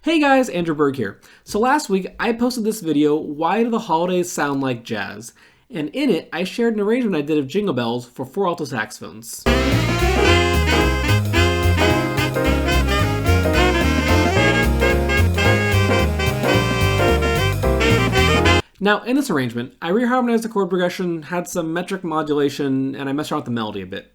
Hey guys, Andrew Berg here. So last week I posted this video, Why Do the Holidays Sound Like Jazz? And in it I shared an arrangement I did of Jingle Bells for 4 alto saxophones. Now in this arrangement, I reharmonized the chord progression, had some metric modulation, and I messed around with the melody a bit.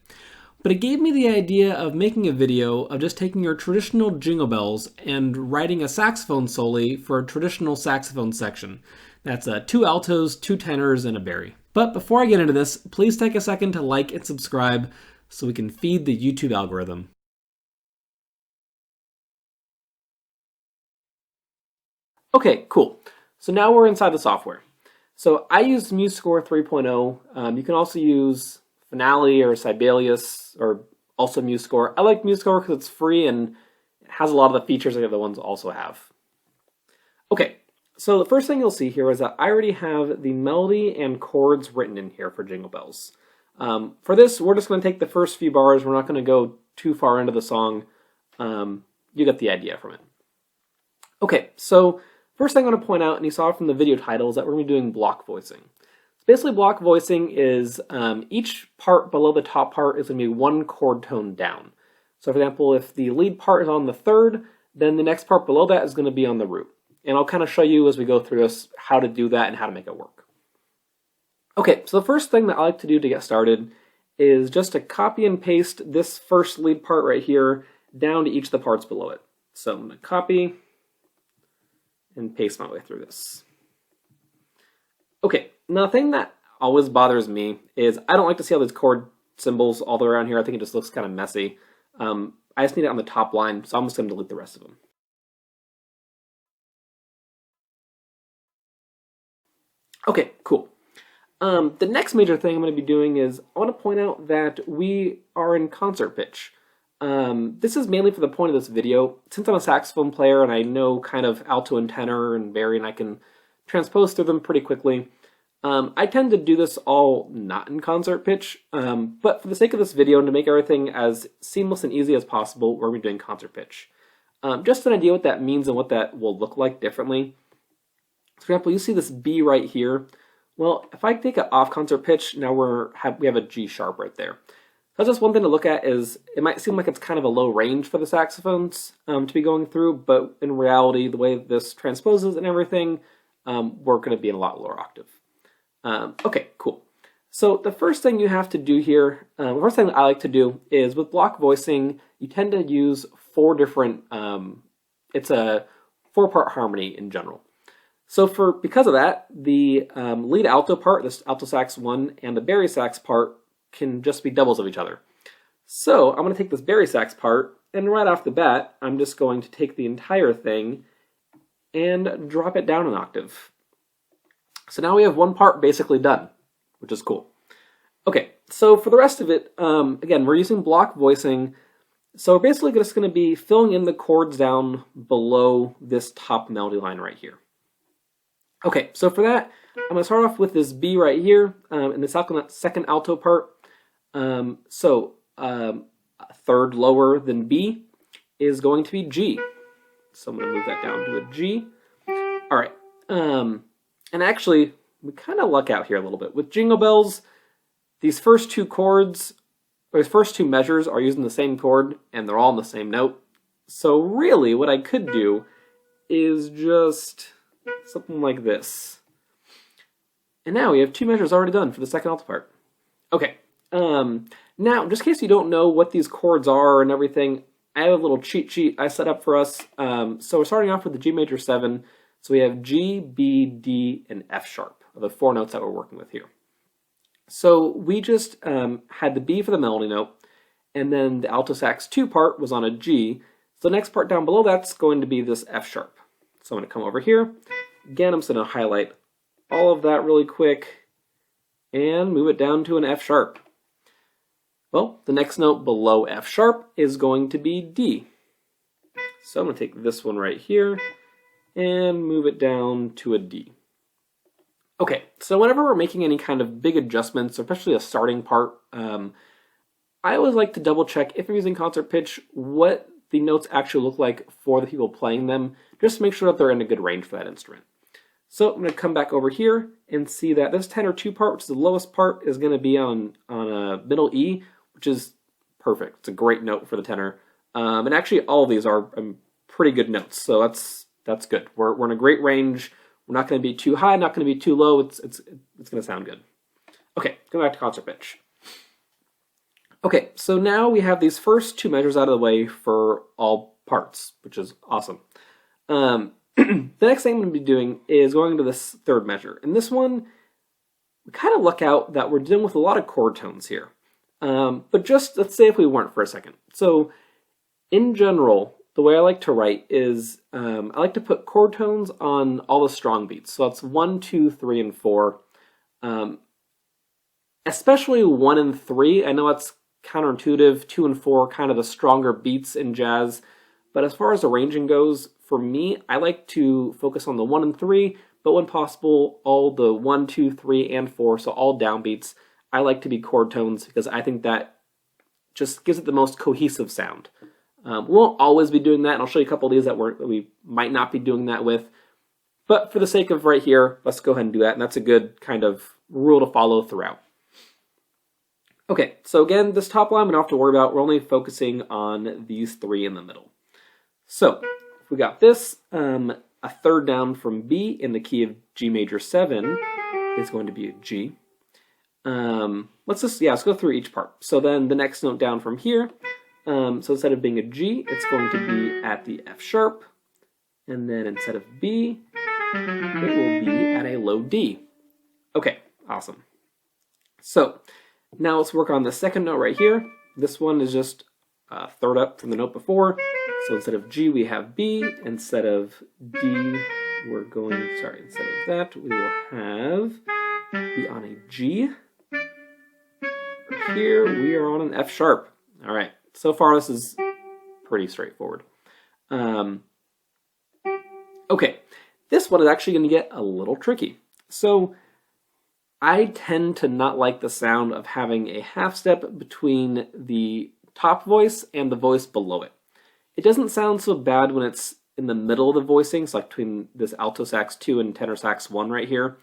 But it gave me the idea of making a video of just taking your traditional Jingle Bells and writing a saxophone soli for a traditional saxophone section. That's 2 altos, 2 tenors, and a bari. But before I get into this, please take a second to like and subscribe so we can feed the YouTube algorithm. Okay, cool. So now we're inside the software. So I used MuseScore 3.0. You can also use Finale or Sibelius or also MuseScore. I like MuseScore because it's free and it has a lot of the features that the other ones also have. Okay, so the first thing you'll see here is that I already have the melody and chords written in here for Jingle Bells. For this, we're just going to take the first few bars. We're not going to go too far into the song. You get the idea from it. Okay, so first thing I want to point out, and you saw it from the video title, is that we're going to be doing block voicing. Basically, block voicing is each part below the top part is going to be 1 chord tone down. So for example, if the lead part is on the 3rd, then the next part below that is going to be on the root. And I'll kind of show you as we go through this how to do that and how to make it work. Okay, so the first thing that I like to do to get started is just to copy and paste this first lead part right here down to each of the parts below it. So I'm going to copy and paste my way through this. Okay, now the thing that always bothers me is I don't like to see all these chord symbols all the way around here. I think it just looks kind of messy. I just need it on the top line, so I'm just going to delete the rest of them. Okay, cool. The next major thing I'm going to be doing is I want to point out that we are in concert pitch. This is mainly for the point of this video. Since I'm a saxophone player and I know kind of alto and tenor and bari and I can transpose through them pretty quickly, I tend to do this all not in concert pitch, but for the sake of this video and to make everything as seamless and easy as possible, we're going to be doing concert pitch. Just an idea what that means and what that will look like differently. For example, you see this B right here. Well, if I take it off concert pitch, now we have a G sharp right there. That's just one thing to look at. Is it might seem like it's kind of a low range for the saxophones to be going through, but in reality, the way this transposes and everything, we're going to be in a lot lower octave. Okay, cool. So the first thing you have to do here, the first thing that I like to do is with block voicing, you tend to use 4 different, it's a 4-part harmony in general. So because of that, the lead alto part, this alto sax 1, and the bari sax part can just be doubles of each other. So I'm going to take this bari sax part, and right off the bat, I'm just going to take the entire thing and drop it down an octave. So now we have one part basically done, which is cool. Okay, so for the rest of it, again, we're using block voicing. So we're basically just going to be filling in the chords down below this top melody line right here. Okay, so for that, I'm going to start off with this B right here in the second alto part. A third lower than B is going to be G. So I'm going to move that down to a G. All right. And actually, we kind of luck out here a little bit. With Jingle Bells, these first 2 chords, or these first 2 measures are using the same chord, and they're all on the same note. So really, what I could do is just something like this. And now we have 2 measures already done for the second alto part. Okay. Now, just in case you don't know what these chords are and everything, I have a little cheat sheet I set up for us. So we're starting off with the G major 7. So we have G, B, D, and F sharp are the 4 notes that we're working with here. So we just had the B for the melody note, and then the alto sax 2 part was on a G. So the next part down below that's going to be this F sharp. So I'm going to come over here. Again, I'm just going to highlight all of that really quick and move it down to an F sharp. Well, the next note below F sharp is going to be D. So I'm going to take this one right here and move it down to a D. Okay, so whenever we're making any kind of big adjustments, especially a starting part, I always like to double check if I'm using concert pitch, what the notes actually look like for the people playing them, just to make sure that they're in a good range for that instrument. So I'm going to come back over here and see that this tenor 2 part, which is the lowest part, is going to be on a middle E, which is perfect. It's a great note for the tenor. And actually all of these are pretty good notes, so that's good. We're in a great range. We're not going to be too high, not going to be too low. It's going to sound good. Okay, go back to concert pitch. Okay, so now we have these first 2 measures out of the way for all parts, which is awesome. The next thing I'm going to be doing is going to this 3rd measure. And this one, we kind of luck out that we're dealing with a lot of chord tones here. But just, let's say if we weren't for a second. So, in general, the way I like to write is, I like to put chord tones on all the strong beats. So that's 1, 2, 3, and 4. Especially 1 and 3. I know that's counterintuitive. 2 and 4 kind of the stronger beats in jazz. But as far as arranging goes, for me, I like to focus on the 1 and 3, but when possible, all the 1, 2, 3, and 4, so all downbeats, I like to be chord tones because I think that just gives it the most cohesive sound. We won't always be doing that, and I'll show you a couple of these that we might not be doing that with. But for the sake of right here, let's go ahead and do that, and that's a good kind of rule to follow throughout. Okay, so again, this top line we don't have to worry about. We're only focusing on these 3 in the middle. So, if we got this, a 3rd down from B in the key of G major 7 is going to be a G. Let's go through each part. So then the next note down from here, so instead of being a G, it's going to be at the F sharp. And then instead of B, it will be at a low D. Okay, awesome. So now let's work on the 2nd note right here. This one is just a 3rd up from the note before. So instead of G, we have B. Instead of D, instead of that, we will have B on a G. Here, we are on an F sharp. All right, so far this is pretty straightforward. Okay, this one is actually going to get a little tricky. So I tend to not like the sound of having a half step between the top voice and the voice below it. It doesn't sound so bad when it's in the middle of the voicing, so like between this alto sax 2 and tenor sax 1 right here.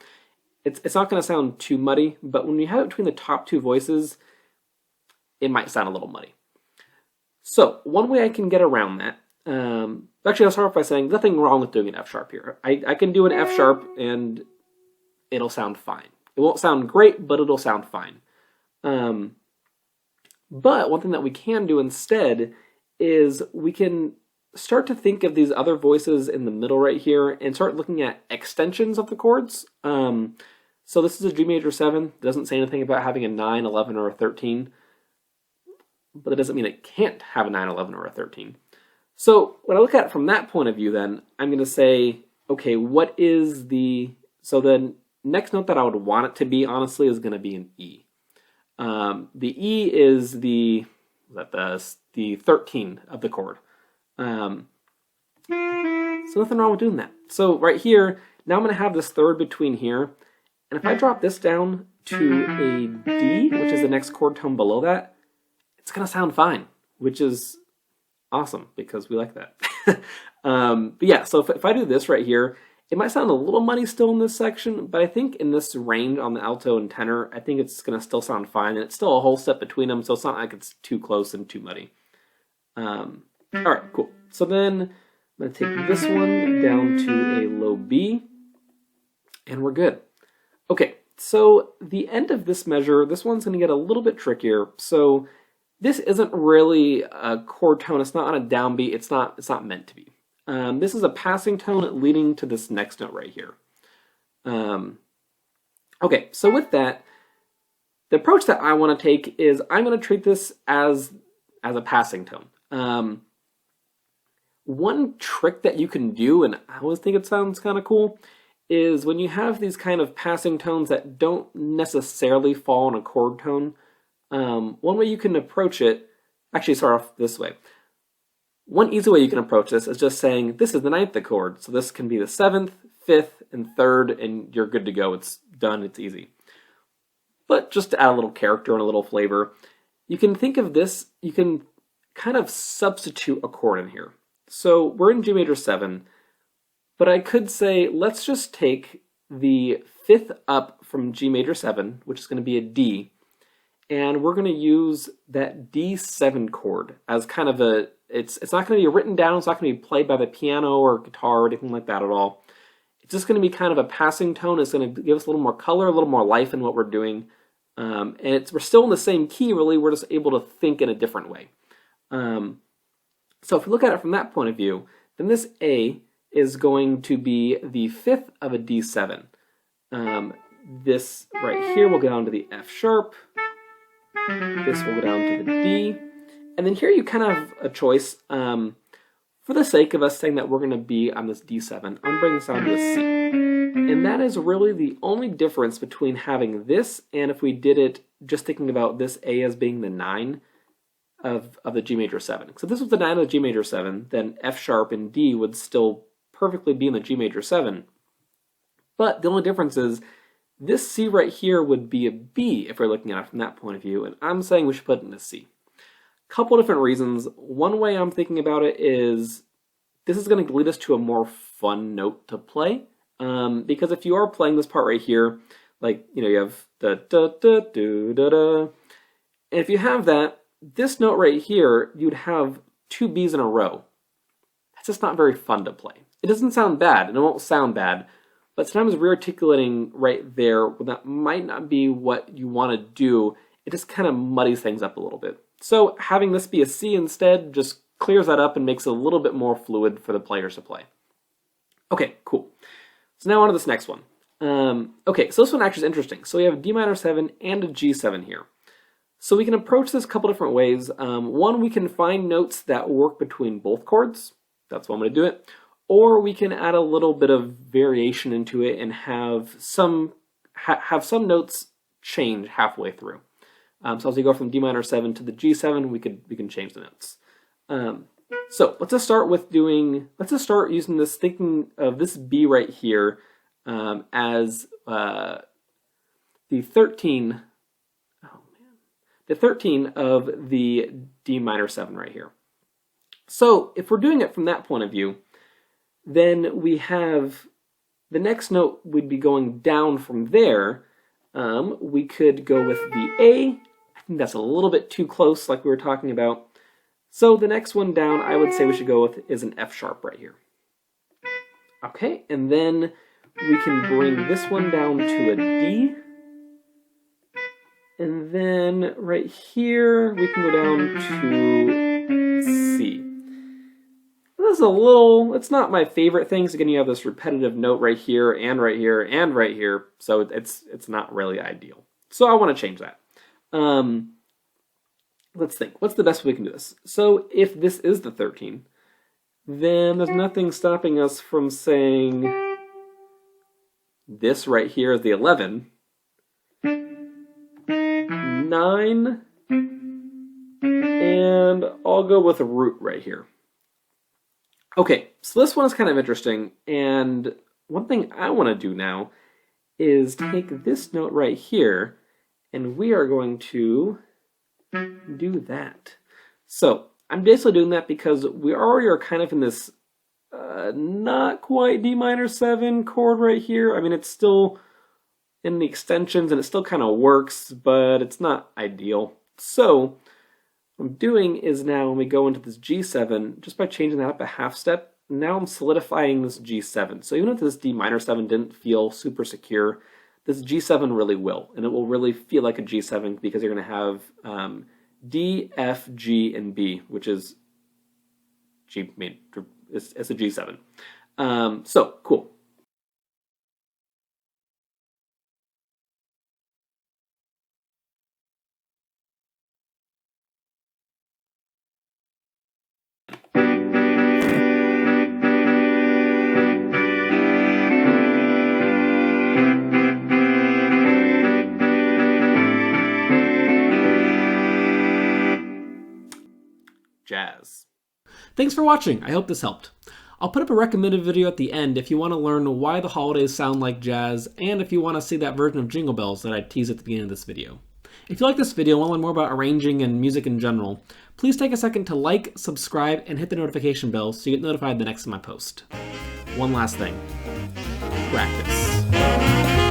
It's not going to sound too muddy, but when you have it between the top 2 voices, it might sound a little muddy. So one way I can get around that, actually I'll start off by saying nothing wrong with doing an F sharp here. I can do an F sharp and it'll sound fine. It won't sound great, but it'll sound fine. But one thing that we can do instead is we can start to think of these other voices in the middle right here and start looking at extensions of the chords. So this is a G major 7. It doesn't say anything about having a 9, 11, or a 13. But it doesn't mean it can't have a 9, 11, or a 13. So when I look at it from that point of view then, I'm going to say, okay, what is the... So the next note that I would want it to be, honestly, is going to be an E. The E is the 13 of the chord. So nothing wrong with doing that. So right here, now I'm going to have this 3rd between here. And if I drop this down to a D, which is the next chord tone below that, it's going to sound fine, which is awesome because we like that. But yeah, so if I do this right here, it might sound a little muddy still in this section, but I think in this range on the alto and tenor, I think it's going to still sound fine. And it's still a whole step between them, so it's not like it's too close and too muddy. All right, cool. So then I'm going to take this one down to a low B, and we're good. Okay, so the end of this measure, this one's going to get a little bit trickier. So this isn't really a chord tone. It's not on a downbeat. It's not meant to be. This is a passing tone leading to this next note right here. Okay, so with that, the approach that I want to take is I'm going to treat this as a passing tone. One trick that you can do, and I always think it sounds kind of cool, is when you have these kind of passing tones that don't necessarily fall on a chord tone, one way you can approach it, actually start off this way. One easy way you can approach this is just saying, this is the 9th chord, so this can be the 7th, 5th, and 3rd, and you're good to go. It's done, it's easy. But just to add a little character and a little flavor, you can think of this, you can kind of substitute a chord in here. So we're in G major 7, but I could say let's just take the 5th up from G major 7, which is going to be a D, and we're going to use that D7 chord as kind of a, it's not going to be written down, it's not going to be played by the piano or guitar or anything like that at all. It's just going to be kind of a passing tone. It's going to give us a little more color, a little more life in what we're doing. And we're still in the same key, really, we're just able to think in a different way. So if we look at it from that point of view, then this A is going to be the 5th of a D7. This right here will go down to the F sharp. This will go down to the D. And then here you kind of have a choice. For the sake of us saying that we're going to be on this D7, I'm going to bring this down to a C. And that is really the only difference between having this and if we did it just thinking about this A as being the 9 of the G major 7. So if this was the 9 of the G major 7, then F sharp and D would still perfectly be in the G major 7. But the only difference is this C right here would be a B if we're looking at it from that point of view, and I'm saying we should put it in a C. Couple different reasons. One way I'm thinking about it is this is going to lead us to a more fun note to play. Because if you are playing this part right here, like, you have da da da do da da, and if you have that, this note right here, you'd have 2 B's in a row. That's just not very fun to play. It doesn't sound bad, and it won't sound bad, but sometimes rearticulating right there, when that might not be what you want to do, it just kind of muddies things up a little bit. So having this be a C instead just clears that up and makes it a little bit more fluid for the players to play. Okay, cool. So now on to this next one. Okay, so this one actually is interesting. So we have a D minor 7 and a G7 here. So we can approach this a couple different ways. One, we can find notes that work between both chords. That's one way to do it. Or we can add a little bit of variation into it and have some notes change halfway through. So as we go from D minor 7 to the G7, we can change the notes. So let's just start using this, thinking of this B right here as the 13 of the D minor 7 right here. So if we're doing it from that point of view, then we have the next note would be going down from there. We could go with the A. I think that's a little bit too close, like we were talking about. So the next one down, I would say we should go with is an F sharp right here. Okay, and then we can bring this one down to a D. And then right here, we can go down to C. This is a little, it's not my favorite thing, so again you have this repetitive note right here, and right here, and right here, so it's not really ideal. So I want to change that. Let's think, what's the best way we can do this? So if this is the 13, then there's nothing stopping us from saying this right here is the 11, 9, and I'll go with a root right here. Okay, so this one is kind of interesting, and one thing I want to do now is take this note right here, and we are going to do that. So I'm basically doing that because we already are kind of in this not quite D minor 7 chord right here. I mean, it's still in the extensions, and it still kind of works, but it's not ideal. So what I'm doing is now when we go into this G7, just by changing that up a half step, now I'm solidifying this G7. So even if this D minor 7 didn't feel super secure, this G7 really will, and it will really feel like a G7 because you're going to have D, F, G, and B, which is G major. It's a G7. So cool. Jazz. Thanks for watching. I hope this helped. I'll put up a recommended video at the end if you want to learn why the holidays sound like jazz, and if you want to see that version of Jingle Bells that I teased at the beginning of this video. If you like this video and want to learn more about arranging and music in general, please take a second to like, subscribe, and hit the notification bell so you get notified the next time I post. One last thing. Practice.